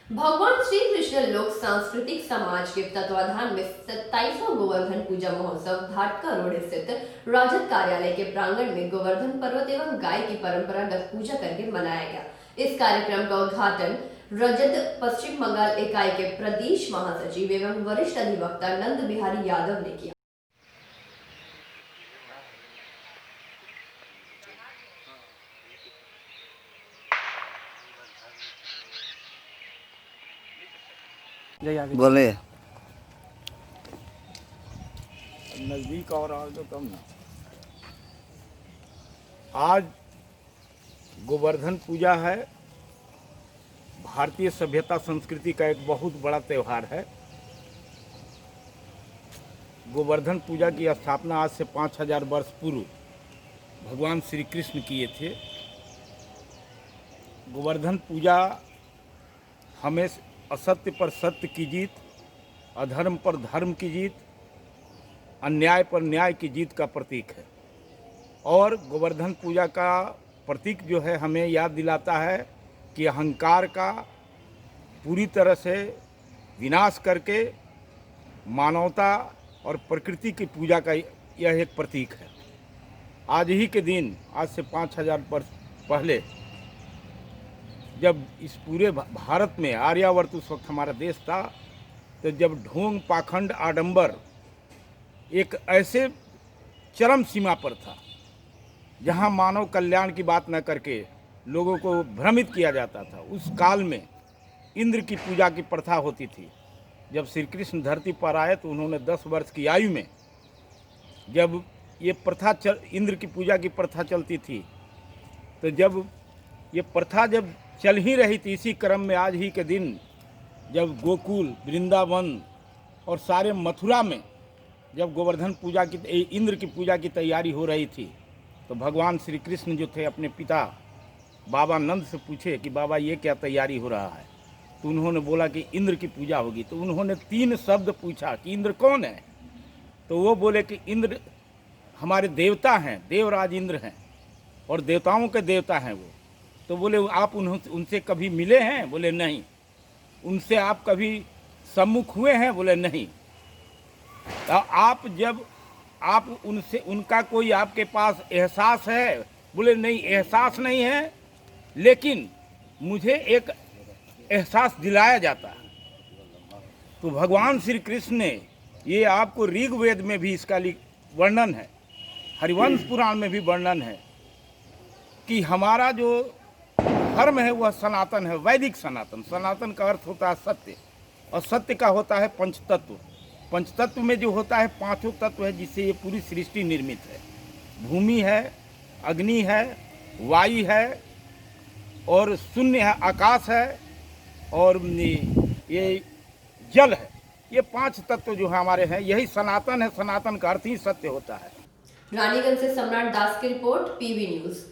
भगवान श्री कृष्ण लोक सांस्कृतिक समाज के तत्वाधान में 27वां गोवर्धन पूजा महोत्सव भाटका रोड स्थित राजद कार्यालय के प्रांगण में गोवर्धन पर्वत एवं गाय की परंपरागत पूजा करके मनाया गया। इस कार्यक्रम का उद्घाटन रजत पश्चिम बंगाल इकाई के प्रदेश महासचिव एवं वरिष्ठ अधिवक्ता नंद बिहारी यादव ने किया। बोले नज़दीक और आओ तो कम ना। आज गोवर्धन पूजा है। भारतीय सभ्यता संस्कृति का एक बहुत बड़ा त्यौहार है। गोवर्धन पूजा की स्थापना आज से 5000 वर्ष पूर्व भगवान श्री कृष्ण किए थे। गोवर्धन पूजा हमें असत्य पर सत्य की जीत, अधर्म पर धर्म की जीत, अन्याय पर न्याय की जीत का प्रतीक है। और गोवर्धन पूजा का प्रतीक जो है हमें याद दिलाता है कि अहंकार का पूरी तरह से विनाश करके मानवता और प्रकृति की पूजा का यह एक प्रतीक है। आज ही के दिन, आज से 5000 वर्ष पहले, जब इस पूरे भारत में आर्यावर्त उस वक्त हमारा देश था, तो जब ढोंग पाखंड आडंबर एक ऐसे चरम सीमा पर था जहां मानव कल्याण की बात न करके लोगों को भ्रमित किया जाता था, उस काल में इंद्र की पूजा की प्रथा होती थी। जब श्री कृष्ण धरती पर आए तो उन्होंने 10 वर्ष की आयु में, जब ये प्रथा इंद्र की पूजा की प्रथा चलती थी, तो जब ये प्रथा जब चल ही रही थी, इसी क्रम में आज ही के दिन जब गोकुल, वृंदावन और सारे मथुरा में जब गोवर्धन पूजा की, इंद्र की पूजा की तैयारी हो रही थी, तो भगवान श्री कृष्ण जो थे अपने पिता बाबा नंद से पूछे कि बाबा ये क्या तैयारी हो रहा है। तो उन्होंने बोला कि इंद्र की पूजा होगी। तो उन्होंने 3 शब्द पूछा कि इंद्र कौन है। तो वो बोले कि इंद्र हमारे देवता हैं, देवराज इंद्र हैं और देवताओं के देवता हैं वो। तो बोले आप उनसे कभी मिले हैं? बोले नहीं। उनसे आप कभी सम्मुख हुए हैं? बोले नहीं। तो आप उनसे, उनका कोई आपके पास एहसास है? बोले नहीं, एहसास नहीं है, लेकिन मुझे एक एहसास दिलाया जाता है। तो भगवान श्री कृष्ण ने, ये आपको ऋग्वेद में भी इसका वर्णन है, हरिवंश पुराण में भी वर्णन है कि हमारा जो धर्म है वह सनातन है, वैदिक सनातन। सनातन का अर्थ होता है सत्य, और सत्य का होता है पंचतत्व। पंचतत्व में जो होता है 5 तत्व है जिससे ये पूरी सृष्टि निर्मित है। भूमि है, अग्नि है, वायु है और शून्य है, आकाश है और ये जल है। ये 5 तत्व जो हमारे हैं, यही सनातन है। सनातन का अर्थ ही सत्य होता है। रानीगंज से सम्राट दास की रिपोर्ट, पीवी न्यूज।